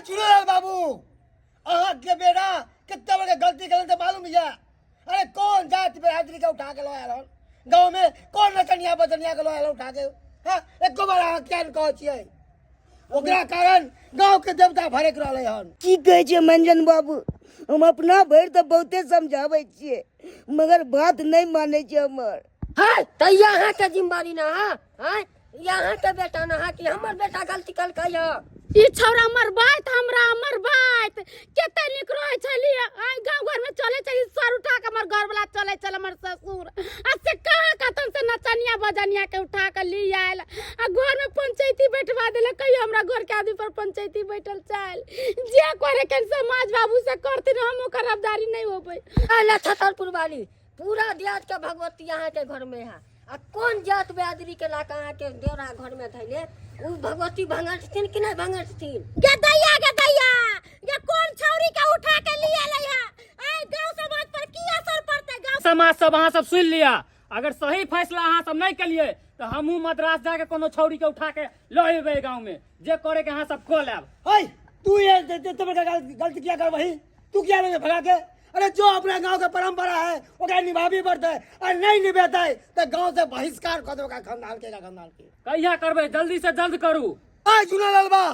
चुनलाल बाबू अहाँ के बेटा कितना बड़े गलती करन से मालूम है? अरे कौन जात बिरादरी के उठा के लाया हन गांव में? कौन नचनिया बचनिया के लाया उठा के? हां एको बार अहाँ क्या कहै छियै? ओकरा कारण गांव के देवता भरे के रहले हन। की कहै छै मंजन बाबू, हम अपना भर तो बहुते समझाबै छियै मगर बात नहीं माने छै हमर। हां त यहाँ के जिम्मेदारी ना हां यहाँ के बेटा ना कि हमर बेटा गलती कलकै है। ई छौरा मरबाइत हमरा मरबाइत केते निक रहै छलिए। आइ गांव घर में चले चली सर उठा के हमर घर वाला चले चल हमर ससुर आ से कहां कतन से नचनिया बजनिया के उठा के ली आयल आ घर में पंचायती बैठवा देले। कहियो हमरा घर के आदमी पर पंचायती बैठल चल जे करे के समाज बाबू से करती हम ओकर रबदारी नहीं होबै। अला छतरपुर वाली पूरा देश के भगवती यहाँ के घर में है। आ कौन जात बिरादरी के ला कहाँ के देवरा घर में धैले उ भगवती भंगरथिन कि नहीं भंगरथिन? गे दैया ये कौन छौरी के उठा के लिए लया? ए गांव समाज पर की असर पड़ते? गांव समाज सब अहाँ सब सुन लिया। अगर सही फैसला अहाँ सब नहीं कलिए तो हमहू मद्रास जाके कोनो छौरी के उठा के ले अबे गांव में। जे करे के अहाँ सब को लेब। हाय तू ये गलती क्या कर वही तू क्या ले भगा के? अरे जो अपने गांव का परंपरा है ओकरा निभावी पड़ता है और नहीं निभाता है तो गांव से बहिष्कार कर दोगा खानदान के कहिया करबे जल्दी से जल्द करू। आ चुनलाल बा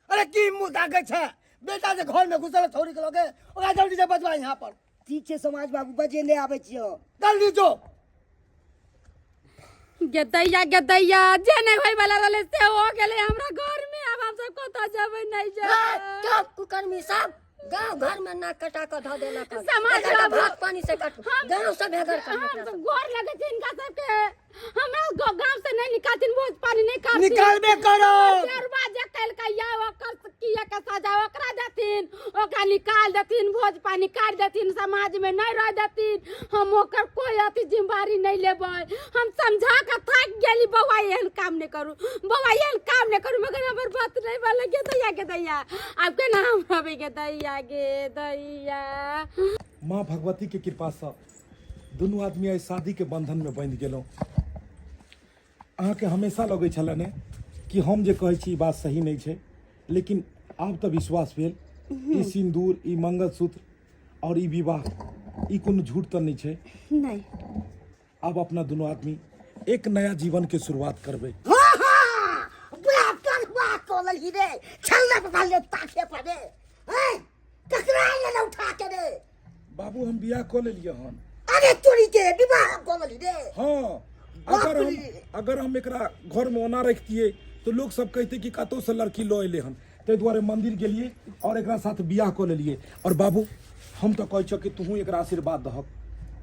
अरे की मुंह ताके छे बेटा जे घर में घुसल छोरी के लोगे ओकरा जल्दी से बचवा यहाँ पर। ठीक छै समाज बाबू बजे ले आबै छियो जल्दी जो। गे दैया जे नहीं होय वाला रहले से हो गेले हमरा घर में। अब हम सब कत जेबै नहीं जेबै? सब कुकर्मी सब गांव घर में ना कटा के धो देला कर समाज का भात पानी से कट गांव सब हेगर कर गोर लगे छै इनका सबके। हमरा गांव से नहीं निकालतिन भोज पानी नहीं काटतिन। निकालबे करो दरवाजा कल का या ओकर किया का सजा ओकरा देतिन ओकरा निकाल देतिन भोज पानी काट देतिन समाज में नहीं रह देतिन। हम ओकर कोई अति जिम्मेदारी नहीं लेबै। हम समझा के थक गेली बौआ एहन काम नहीं करू बौआ एहन काम नहीं करू मगर हमर बात नहीं वाला के दैया अब के नाम रबे के दैया। माँ भगवती के कृपा से दुनू आदमी आई शादी के बंधन में बंध गेलों। अहाँ के हमेशा लगे छले ने कि हम जे कहै छी बात सही नहीं छे लेकिन आब तो विश्वास भेल। ई सिंदूर ई मंगलसूत्र और ई विवाह ई कोनो झूठ तो नहीं छे। नहीं अब अपना दोनों आदमी एक नया जीवन के शुरुआत करबे। बाप कर बात कोलल ही रे छल्ला पकड़ ले ताके पड़े हैं ककरा ले उठा के रे। बाबू हम बियाह कर लेलिए हन। अरे तोरी के विवाह कोलल ही रे। हाँ अगर हम एकरा घर में ओना रखतिए तो लोग सब कहते कि कतो से लड़की लो एले हन ते द्वारे मंदिर गेलिए और एकरा साथ बियाह कर लेलिए। और बाबू हम तो कहै छ कि तू एकरा आशीर्वाद दहक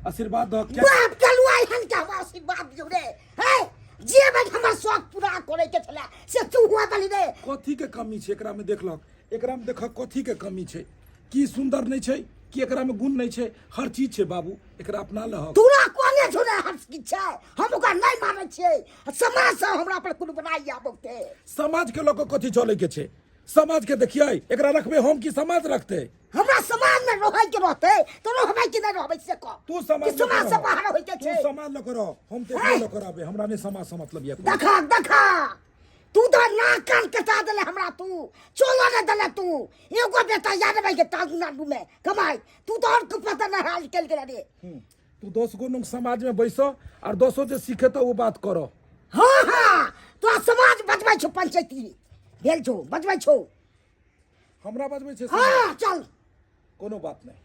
क्या बाप कलुआई हन का आशीर्वाद दियो रे हैं जे बन हमर शौक पूरा करे के छला से तू हुआ बली रे। कथी के कमी छै एकरा में? देखलक एकरा में देख कथी के कमी छै? की सुंदर नहीं छै कि एकरा में गुण नहीं छै? हर चीज छै बाबू एकरा अपना लहक। तोरा कोने छोड़े हर चीज छै हम ओकरा नहीं मानै छियै। समाज से हमरा पर कोनो बनाई आबोते समाज के लोग कथी चले के छै? समाज के देखिए एकरा रखबे हम की समाज रखते? हमरा समाज में रहै के रहते तो रहबै कि नहीं रहबै से कह। तू समाज से बाहर होय के छै। तू समाज ल करो हम ते ल कराबे हमरा ने समाज से मतलब ये। देखा तू तो नाक कान कटा देले हमरा। तू चोला ने देले तू एगो बेटा याद भाई के तामिलनाडु में कमाई तू तो और को पता नहीं हाल चल के रे। तू 10 गो लोग समाज में बैसो और 10 जे सीखे तो वो बात करो। हाँ तो समाज बचबै छौ पंचायती भेल छौ बचबै छौ हमरा बचबै छै। हाँ चल कोनो बात नहीं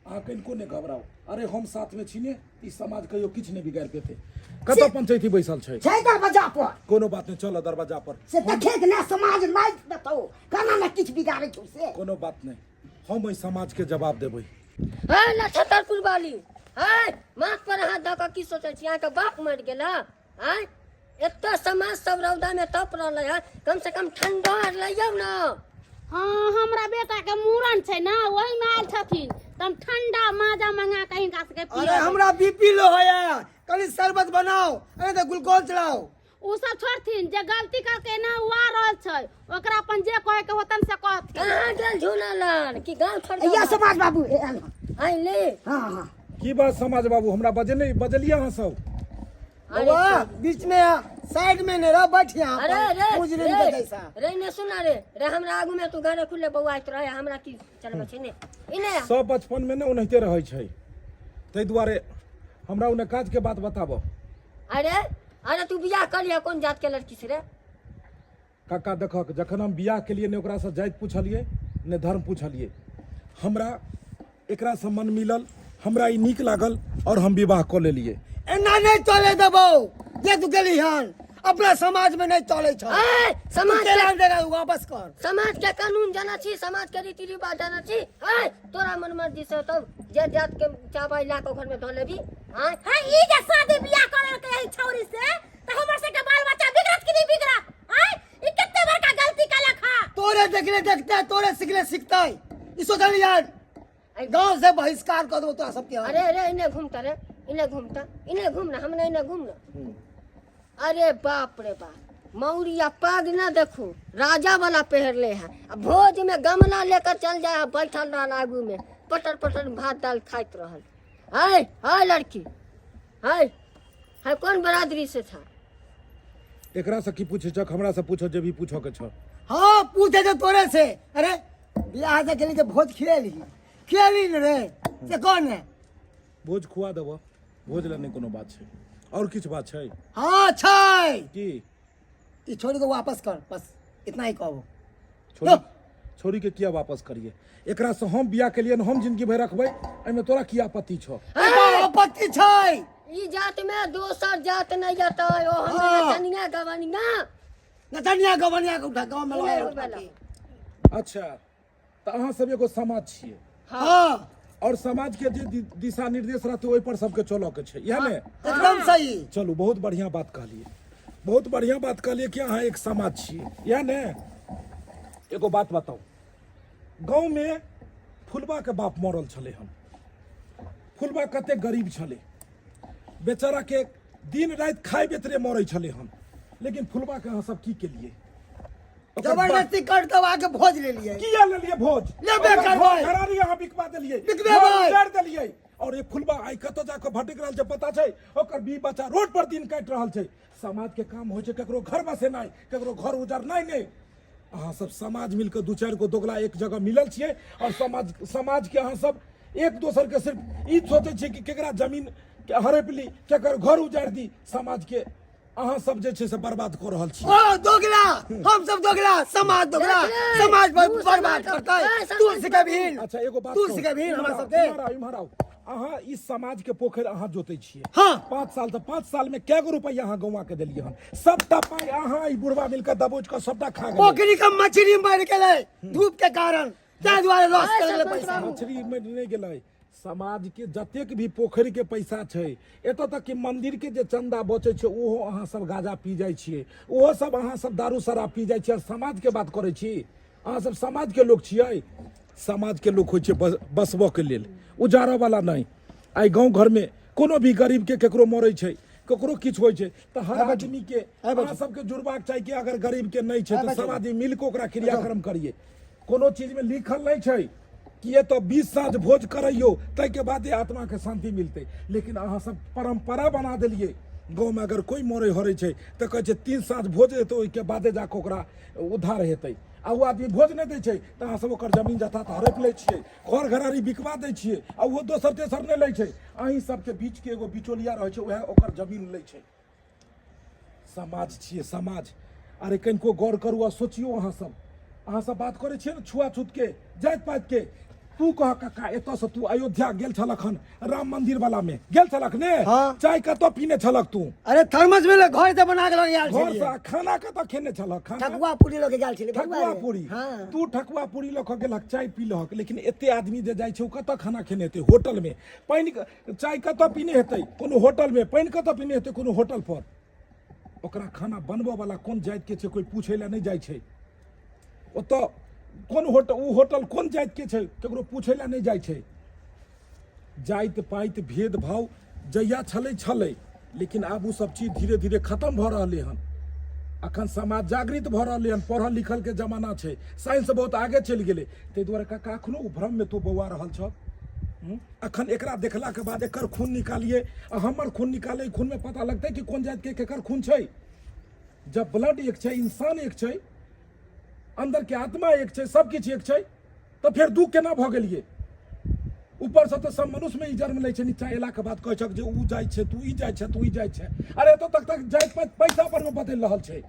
अहाँ कनिको नहीं घबराओ। अरे हम साथ में छी ने ई समाज कहियो किछ नहीं बिगाड़ पेते। कत पंचायती बैसल छै दरवाजा पर। कोनो बात नहीं चलो दरवाजा पर से देखे के ना समाज नहीं बताओ काना ना किछ बिगाड़े छौ से। कोनो बात नहीं हम ई समाज के जवाब देबै। अला छतरपुर वाली हाय माथ पर हाथ द के की सोचै छी? यहाँ के बाप मर गेला हाय एत्ता समाज सब रौदा में तप रहले है कम से कम ठंडा लइयौ ना। हाँ हमरा बेटा के मूरन छै ना वही में आयल छथिन तम ठंडा माजा मंगा कहीं का सके पियो। अरे हमरा बीपी लो होया कनी शरबत बनाओ अरे तो ग्लूकोज चलाओ। उ सब छोड़थिन जे गलती करके ना हुआ रहल छै ओकरा अपन जे कहे के होतन से कहथिन। कहां गेल झूलालाल की गांव छोड़ या समाज बाबू आई ले। हाँ की बात समाज बाबू हमरा बजे नहीं बजलिए अहाँ सब? बाबा बीच में साइड में नहीं रह, बैठ यहाँ अरे पर, रे मुजरिम के रे जैसा। रे ने सुना रे रे हमरा आगू में तू गाने खुले बौआइत रहे हमरा की चलबे छै ने इने सब बचपन में ने ओनाहिते रहै छै, ताहि दुआरे हमरा उन्हें काज के बात बताबो। अरे अरे तू बियाह कर लिया कौन जात के लड़की से रे? काका देखक, जखन हम बियाह के लिए ने ओकरा से जाति पूछलिए ने धर्म पूछलिए, हमरा एकरा से मन मिलल, हमरा ई नीक लागल और हम विवाह कर लेलिए। एना नहीं चले देबो, जे तू गेली हन अपना समाज में नहीं चले छ। ए समाज के के नाम देगा वापस कर। समाज के कानून जाना छी, समाज के रीति रिवाज जाना छी। ए तोरा मन मर्जी से तो जे जात के चाबा इलाका घर में धो लेबी। हां हां ई जे शादी बियाह करे के है छौरी से त हमर से के बाल बच्चा बिगड़त कि नहीं बिगड़त? हां ई कितने बड़का गलती कला खा। तोरे देखले देखते तोरे सिखले सीखता है। इसो चल यार गांव से बहिष्कार कर दो तो सबके। अरे अरे इने घूमता रे, इने घूमता, इने घूमना, हमने इने घूमना। अरे बाप रे बाप, मौरिया पाग ना देखो राजा वाला पहरले है। अब भोज में गमला लेकर चल जाए, बैठल रहल आगू में पटर पटर भात दाल खाइत रहल। हाय हाय लड़की, हाय हाय कौन बरादरी से था? एकरा से की पूछे छक, हमरा से पूछो जे भी पूछो के छ। हाँ पूछे जो तोरे से। अरे बियाह से गेली तो भोज खिलेली न रे, से कौन है? भोज खुआ देबो, भोज ले नहीं कोनो बात छै, और किछ बात छै? हाँ छै की ई छोरी को वापस कर, बस इतना ही कहो। छोरी छोरी के किया वापस करिए? एकरा से हम बियाह के लिए हम जिंदगी भर रखबै, एमे तोरा की आपत्ति छ? आपत्ति छै ई जात में दोसर जात नहीं जाता है। ओ हम नचनिया गवनिया नचनिया गवनिया के उठा गांव में इने लाया होबेला। अच्छा त अहाँ सब एगो समाज छियै, हाँ और समाज के जे दिशा निर्देश रहते ओहि पर सबके चलो के छै, इहे ने? एकदम सही। चलू बहुत बढ़िया बात कहलिए, बहुत बढ़िया बात कहलिए कि अहाँ एक समाज छियै, इहे ने? एगो बात बताओ, गांव में फुलबा के बाप मरल छले हन, फुलबा कते गरीब छले, बेचारा के दिन रात खाए बेतरे मरे छले हन, लेकिन फुलबा के अहाँ सब की के लिए? जबरदस्ती कर दो आके भोज ले लिए। किया ले लिए भोज? लेबे करबै। घरारी यहाँ बिकवा देलिए, बिकबे घर भाई। उजाड़ देलिए, और ये फुलबा आई कतो जाके भटक रहल छै पता छै? ओकर बी बच्चा रोड पर दिन काट रहल छै। समाज के काम होइ छै केकरो घर बसेनाइ, केकरो घर उजाड़नाइ नहीं। अहाँ सब समाज मिलकर दू चार गो दोगला एक जगह मिलल छियै, और समाज के अहाँ सब एक दोसर के सिर्फ ई सोचे छियै कि केकरा जमीन के हड़प ली, केकर घर उजाड़ दी। समाज के अहाँ सब जे छै से बर्बाद कर रहल छियै। ओ दोगला, हम सब दोगला, समाज दोगला, समाज बर्बाद करता है। तुलसी के भीड़, अच्छा एगो बात तुलसी के भीड़ हमरा सबके। इम्हर आओ, अहाँ इस समाज के पोखर अहाँ जोते छियै। हाँ 5 साल से 5 साल में कै गो रुपया अहाँ गौवा के देलिए हन? सबटा पाई अहाँ ई बुढ़वा मिलकर दबोच कर सबटा खा गेलिए। पोखरी का मछली मर गेलै धूप के कारण, ताहि दुआरे लॉस कर गेलै पैसा। मछली में नहीं गेलै, समाज के जतेक भी पोखरी के पैसा छै, एतऽ तक कि मंदिर के जे चंदा बचे छै ओहो अहाँ सब गांजा पी जाइ छियै, ओहो सब अहाँ सब दारू शराब पी जाइ छियै, और समाज के बात करै छी? अहाँ सब समाज के लोग छियै? समाज के लोग होइ छै बसबो के लेल, उजाड़ा वाला नहीं। आई गांव घर में कोनो भी गरीब के केकरो मरै छै, केकरो किछ होइ छै, तो हर आदमी के अहाँ सबके जुड़बाक चाही कि अगर गरीब के नहीं छै तो सब आदमी मिल के ओकरा क्रियाक्रम करिए। कोनो चीज में लिखल नहीं छै कि ये तो 20 साँझ भोज करैयो तै के बाद आत्मा के शांति मिलते, लेकिन अहाँ सब परंपरा बना देलिए। गाँव में अगर कोई मरे हरे छै तो कहे 3 साँझ भोज हेतै, ओहिके बादे जाके ओकरा उद्धार हेतै। आ वो आदमी भोज नहीं दै छै तो अहाँ सब ओकर जमीन जथा हड़प लै छियै, घर घरारी बिकवा दै छियै, आ वो दोसर तेसर नहीं लै छै। अहीं सबके बीच के एगो बिचौलिया रहै छै, वएह ओकर जमीन लै छै। समाज छियै समाज। अरे कनिको गौर करू आ सोचियो, अहाँ सब बात करे छियै ने छुआछूत के, जात पात के। तू कह काका एतऽ से तू अयोध्या गेल छलक हन, राम मंदिर वाला में गेल छलक ने? हाँ। चाय कतऽ पीने छलक तू? अरे थर्मस में ले घर से बना के लग यार घर से खाना कतऽ खेने छलक? खाना ठकुआ पूरी लोग गेल छले। ठकुआ पूरी। हाँ तू ठकुआ पूरी लऽ कऽ गेलक, चाय पीलक, लेकिन एते आदमी जे जाइ छै ओ कतऽ खाना खेने हेतै? होटल में। पानि चाय कतऽ पीने हेतै? कोनो होटल में। पानि कतऽ पीने हेतै? कोनो होटल पर। ओकरा खाना बनबऽ वाला कोन जाति के छै कोई पूछे ला नहीं जाइ छै। ओतऽ कोन होटल, उ होटल कोन जाति के छै केकरो पूछे ला नहीं जाइ छै। जाति पाति भेदभाव जहिया छलै, लेकिन आब उ सब चीज धीरे धीरे खत्म भऽ रहलै हन। अखन समाज जागृत भऽ रहलै हन, पढ़ल लिखल के जमाना छै, साइंस बहुत आगे चलि गेलै। ताहि दुआरे काका अखनो उ भ्रम में तू बौआ रहल छ। अखन एकरा देखला के बाद एकर खून निकालिए, आ हमर खून निकाले, खून में पता लगतै कि कोन जाति के केकर खून छै। जब ब्लड एक छै, इंसान एक छै, अंदर के आत्मा एक छै, सब किछ एक छै, तो फिर दू केना भ गेलिए? ऊपर से तो सब मनुष्य में ही जन्म ले छै, नीचा एला के बाद कहै छक जे ऊ जाइ छै, तू ई जाइ छै, तू ई जाइ छै। अरे तो तक तक जाइत पाइत पैसा पर में बदल रहल छै।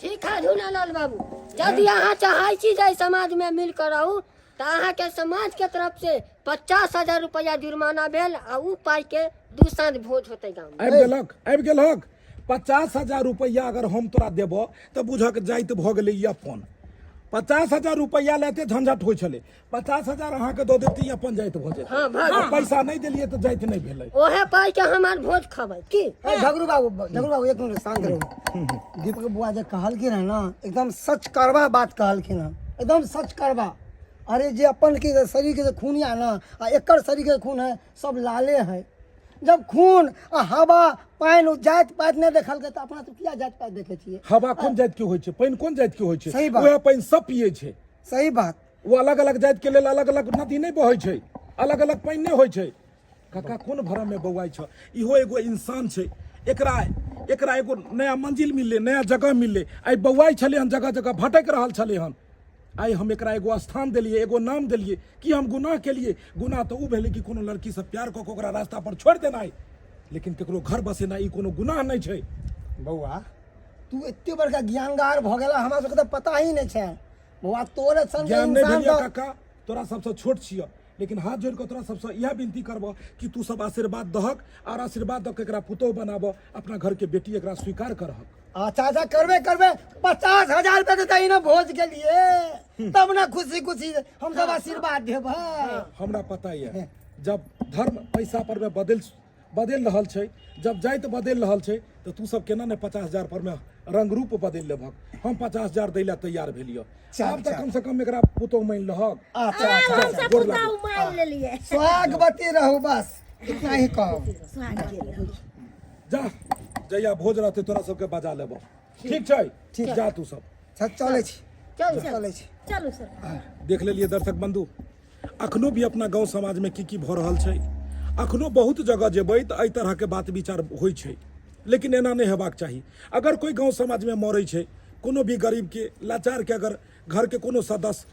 ठीक है झूलालाल बाबू, यदि अहाँ चाहै छी जे समाज में मिल कर रहू तो अहाँ के समाज के तरफ से 50,000 रुपया जुर्माना भेल आ ऊ पाई के दू साँझ भोज होते गाँव में। आबि गेलक 50,000 रुपया अगर हम तोरा देबो तो बुझक जाइत भ गेलै ई अपन। 50,000 रुपया लेते झंझट होइ छलै, 50,000 अहाँ के दो देती अपन जाइत भ जेतै। हाँ, भऽ आ पैसा नहीं देलिए तो जाइत नहीं भेलै। ओहे पाई के हमार भोज खबै की। झगड़ू बाबू एक मिनट शांत रहो। दीपक बुआ जे कहलखिन है ना, एकदम सच करवा बात कहलखिन है, एकदम सच करवा। अरे जे अपन के शरीर के खून या ना आ एकर शरीर के खून है सब लाले है। जब खून आ हवा पानी जात पात नहीं देखल के तो अपना तो क्या जात पात देखे छिए? हवा कोन जात के होइ छै, पानी कोन जात के होइ छै? सही बात। ओहे पानी सब पिए छै। सही बात। वो अलग अलग जात के लेल अलग अलग नदी नहीं बहै छै, अलग अलग पानी नहीं होइ छै। काका कोन भरम में बौआइ छ? इहो एगो इंसान छै। एकरा एगो नया मंजिल मिलले, नया जगह मिलले। आई बौआइ छले हन, जगह जगह भटक रहल छले हन। आई हम एकरा एगो स्थान देलिए, एगो नाम देलिए कि हम गुनाह के लिए। गुनाह तो ऊ भेलै कि कोनो लड़की से प्यार क के ओकरा रास्ता पर छोड़ देना, लेकिन केकरो घर बसेना ई कोनो गुनाह नहीं छै। बउआ तू एते बड़का ज्ञानगार भ गेला, हमरा सबके तो पता ही नहीं छै। बउआ तोरे सन ज्ञान नहीं इंसान भेलिया तो काका, तोरा सबसे छोट छिय, लेकिन हाथ जोड़ के तोरा सबसे यह विनती करब कि तू सब आशीर्वाद दहक और आशीर्वाद द के एकरा पुतोह बनाब, अपना घर के बेटी एकरा स्वीकार करहक। अच्छा करबे 50,000 रुपया देता ही ना भोज के लिए, तब ना खुशी खुशी हम सब आशीर्वाद देब। हमरा पता है जब धर्म पैसा पर में बदल रहल छै, जब जाइत बदल रहल छै, तो तू सब केना ने 50,000 पर में रंग रूप बदल लेबक। हम 50,000 दै ला तैयार भेलियो। अब तक कम से कम एकरा पुतोह मान लहक। अच्छा गोर लागू। मान ले लिए स्वागवती रहो, बस इतना ही कहो। जा जया भोज रहते तोरा सबके बजा लेबो। ठीक छै? ठीक, जा तू सब। चले छी, चल चले छी। चलो सर। देख लेलिए दर्शक बंधु, अखनो भी अपना गांव समाज में की भ रहल छै। अखनो बहुत जगह जेबै तो एहि तरह के बात विचार होइ छै, लेकिन एना नहीं हेबाक चाही। अगर कोई गांव समाज में मरै छै, कोनो भी गरीब के लाचार के अगर घर के कोनो सदस्य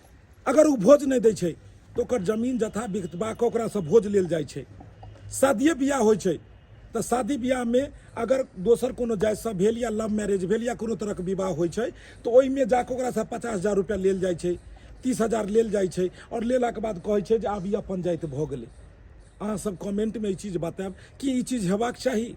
अगर उ भोज नहीं दै छै तो ओकर जमीन जथा बिकबा के ओकरा से भोज लेल जाइ छै। शादिये बियाह होइ छै तो शादी ब्याह में अगर दोसर कोनो जाति से भेल या लव मैरिज भेल या कोनो तरह के विवाह होइ छै तो ओहि में जाके ओकरा से 50,000 रुपया लेल जाइ छै, 30,000 लेल जाइ छै और लेला के बाद कहै छै जे आब ई अपन जाति भ गेलै। अहाँ सब कमेंट में ई चीज बतायब कि ई चीज हेबाक चाही।